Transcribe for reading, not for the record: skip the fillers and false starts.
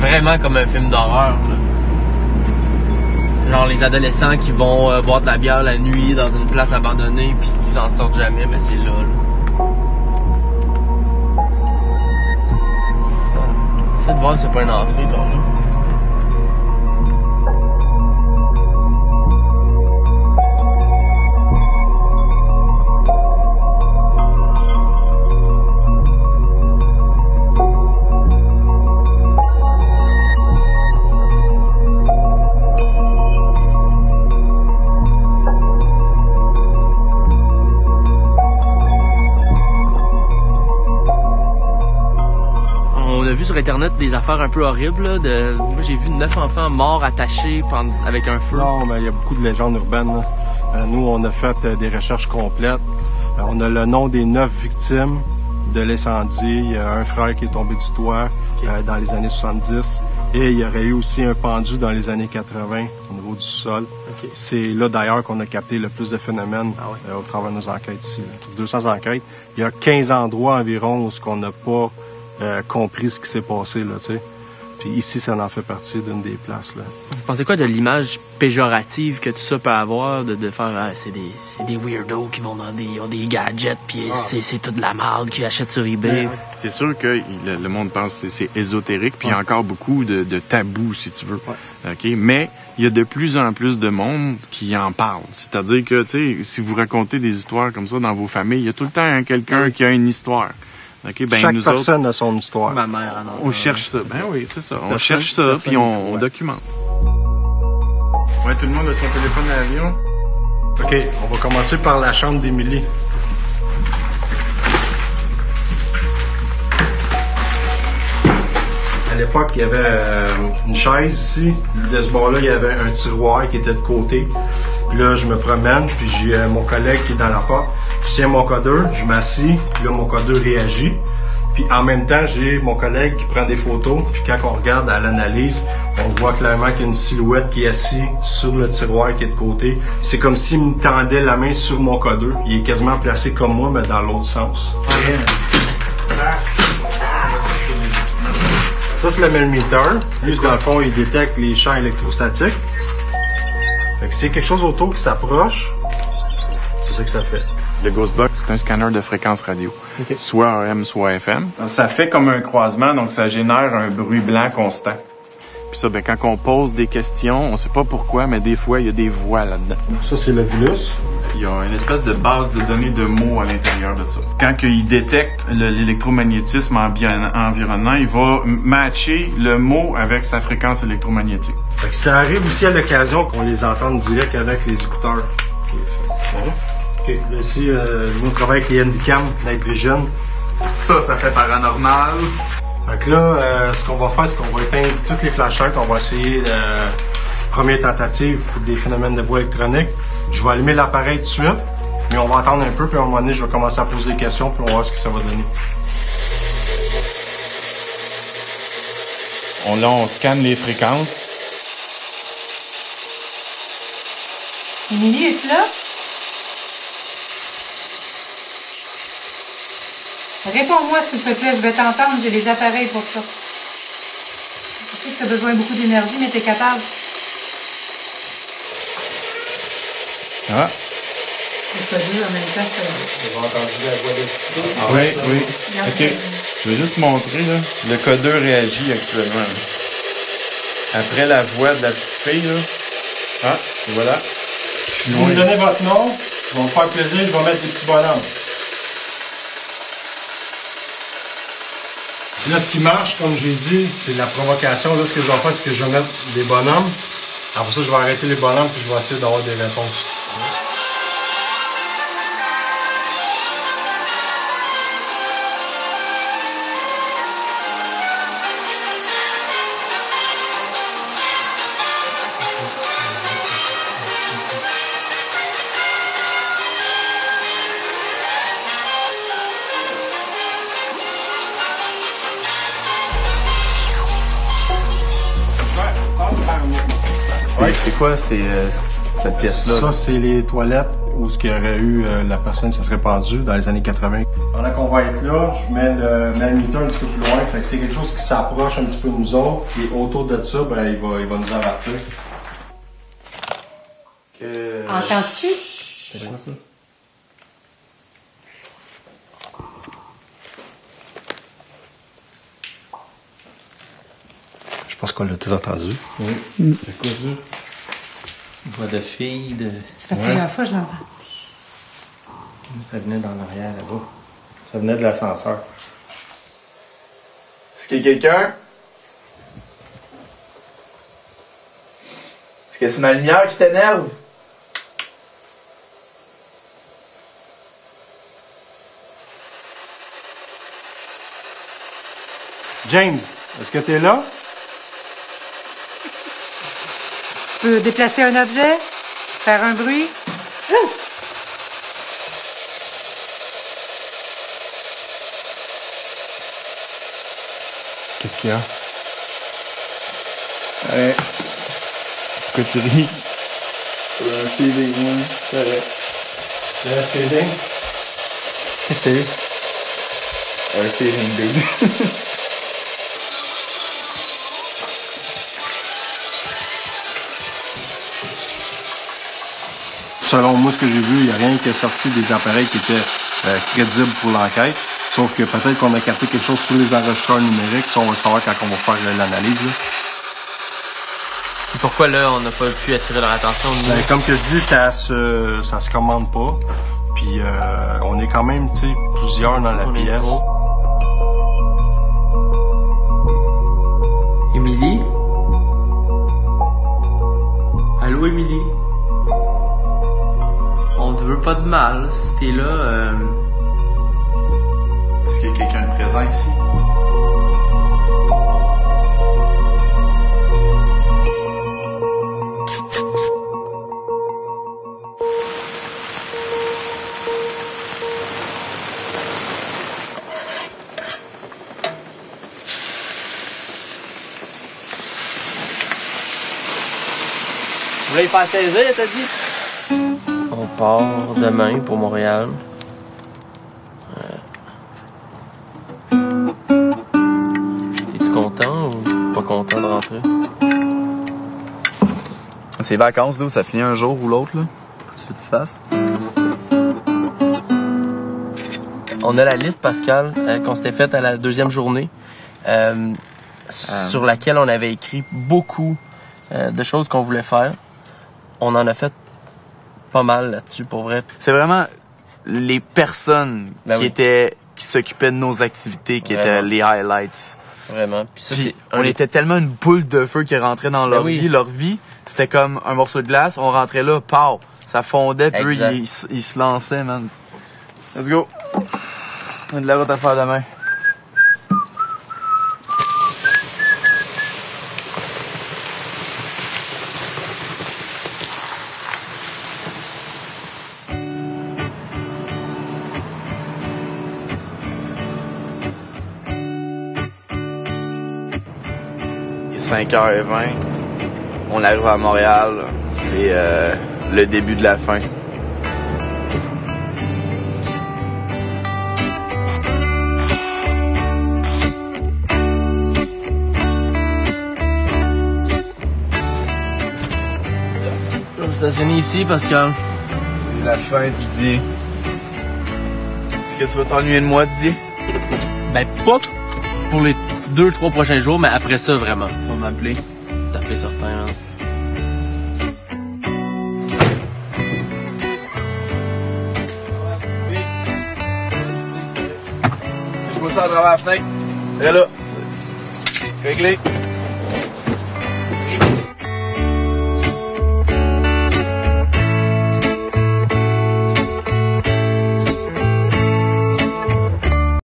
vraiment comme un film d'horreur, là. Genre les adolescents qui vont boire de la bière la nuit dans une place abandonnée puis qui s'en sortent jamais, mais c'est là. Essaye de voir si c'est pas une entrée, toi. On a vu sur internet des affaires un peu horribles là, moi j'ai vu 9 enfants morts attachés avec un feu. Non, mais il y a beaucoup de légendes urbaines. Nous, on a fait des recherches complètes. On a le nom des 9 victimes de l'incendie. Il y a un frère qui est tombé du toit dans les années 70. Et il y aurait eu aussi un pendu dans les années 80 au niveau du sol. Okay. C'est là d'ailleurs qu'on a capté le plus de phénomènes au travers de nos enquêtes ici. Là. 200 enquêtes. Il y a 15 endroits environ où on n'a pas compris ce qui s'est passé, là, tu sais. Puis ici, ça en fait partie d'une des places, là. Vous pensez quoi de l'image péjorative que tout ça peut avoir, de faire c'est des weirdos qui vont dans des gadgets, puis c'est toute de la merde qu'ils achètent sur eBay. C'est sûr que le monde pense que c'est ésotérique, puis il y a encore beaucoup de tabous, si tu veux. Ouais. OK? Mais il y a de plus en plus de monde qui en parle. C'est-à-dire que, tu sais, si vous racontez des histoires comme ça dans vos familles, il y a tout le temps quelqu'un qui a une histoire. Okay, ben, chaque personne a son histoire. Ma mère, on cherche ça. Ben oui, c'est ça. On cherche ça, puis on documente. Ouais, tout le monde a son téléphone à l'avion. OK, on va commencer par la chambre d'Émilie. À l'époque, il y avait une chaise ici. De ce bord-là, il y avait un tiroir qui était de côté. Puis là, je me promène, puis j'ai mon collègue qui est dans la porte. Je tiens mon codeur, je m'assis, puis là, mon codeur réagit. Puis en même temps, j'ai mon collègue qui prend des photos. Puis quand on regarde à l'analyse, on voit clairement qu'il y a une silhouette qui est assise sur le tiroir qui est de côté. C'est comme s'il me tendait la main sur mon codeur. Il est quasiment placé comme moi, mais dans l'autre sens. Ça, c'est le millimeter. Lui, dans le fond, il détecte les champs électrostatiques. Fait que s'il y a quelque chose autour qui s'approche, c'est ça que ça fait. Le Ghostbox, c'est un scanner de fréquence radio. Okay. Soit AM, soit FM. Ça fait comme un croisement, donc ça génère un bruit blanc constant. Puis ça, ben, quand on pose des questions, on sait pas pourquoi, mais des fois, il y a des voix là-dedans. Ça, c'est le VULUS. Il y a une espèce de base de données de mots à l'intérieur de ça. Quand il détecte l'électromagnétisme environnant, il va matcher le mot avec sa fréquence électromagnétique. Fait que ça arrive aussi à l'occasion qu'on les entende direct avec les écouteurs. OK, là, ici, nous, on travaille avec les Handycam, Night Vision. Ça fait paranormal. Fait que là, ce qu'on va faire, c'est qu'on va éteindre toutes les flashlights. On va essayer première tentative pour des phénomènes de voix électronique. Je vais allumer l'appareil tout de suite, mais on va attendre un peu, puis à un moment donné, je vais commencer à poser des questions, puis on va voir ce que ça va donner. On scanne les fréquences. Émilie, es-tu là? Réponds-moi, s'il te plaît, je vais t'entendre, j'ai les appareils pour ça. Je sais que tu as besoin de beaucoup d'énergie, mais tu es capable. Ah. C'est pas dur en même temps, ça. Vous avez entendu la voix de petit peu? Ah, oui. OK. Je vais juste montrer, là. Le codeur réagit actuellement. Là. Après la voix de la petite fille, là. Ah, et voilà. Si vous me donnez votre nom, je vais me faire plaisir, je vais mettre des petits bonhommes. Là, ce qui marche, comme j'ai dit, c'est la provocation. Là, ce que je vais faire, c'est que je vais mettre des bonhommes. Après ça, je vais arrêter les bonhommes puis je vais essayer d'avoir des réponses. C'est quoi cette pièce-là? Ça, c'est les toilettes. où ce qu'il y aurait eu la personne qui se serait pendue dans les années 80. Pendant qu'on va être là, je mets le meter un petit peu plus loin. Fait que c'est quelque chose qui s'approche un petit peu de nous autres. Et autour de ça, ben, il va nous avertir. Entends-tu? C'est quoi ça? Je pense qu'on l'a tout entendu. Oui. C'est quoi ça? Une voix de fille, de... Ça fait plusieurs fois que je l'entends. Ça venait dans l'arrière là-bas. Ça venait de l'ascenseur. Est-ce qu'il y a quelqu'un? Est-ce que c'est ma lumière qui t'énerve? James, est-ce que t'es là? Tu peux déplacer un objet? Faire un bruit? Qu'est-ce qu'il y a? Ouais. Pourquoi tu ris? C'est un feeling, moi. C'est vrai. Le feeling? Qu'est-ce que t'as eu? Un feeling, dude. Selon moi, ce que j'ai vu, il n'y a rien qui est sorti des appareils qui étaient crédibles pour l'enquête. Sauf que peut-être qu'on a capté quelque chose sur les enregistreurs numériques. Ça, on va le savoir quand on va faire l'analyse. Et pourquoi là, on n'a pas pu attirer leur attention? Ben, comme que je dis, ça se commande pas. Puis on est quand même, tu sais, plusieurs dans la pièce. Émilie? Allô, Émilie? On te veut pas de mal. Si t'es là, Est-ce qu'il y a quelqu'un de présent ici? vous voulez faire saisir, t'as dit? On part demain pour Montréal. Es-tu content ou pas content de rentrer? C'est vacances, là, ça finit un jour ou l'autre, là. Qu'est-ce que tu fasses? On a la liste, Pascal, qu'on s'était faite à la deuxième journée, sur laquelle on avait écrit beaucoup de choses qu'on voulait faire. On en a fait pas mal là-dessus, pour vrai. C'est vraiment les personnes Ben qui s'occupaient de nos activités qui Vraiment. étaient les highlights. Vraiment. Puis ça, Puis c'est on était tellement une boule de feu qui rentrait dans leur oui. vie. Leur vie, c'était comme un morceau de glace. On rentrait là, pow! Ça fondait, puis eux, Exact. ils se lançaient, man. Let's go! On a de la route à faire demain. Il est 5h20. On arrive à Montréal. C'est le début de la fin. Je vais me stationner ici, Pascal. C'est la fin, Didier. Est-ce que tu vas t'ennuyer de moi, Didier? Ben, pas pour les 2-3 prochains jours, mais après ça, vraiment. Si on m'appelait. T'appeler certains, hein. Je vois ça à travers la fenêtre. C'est là. Réglé.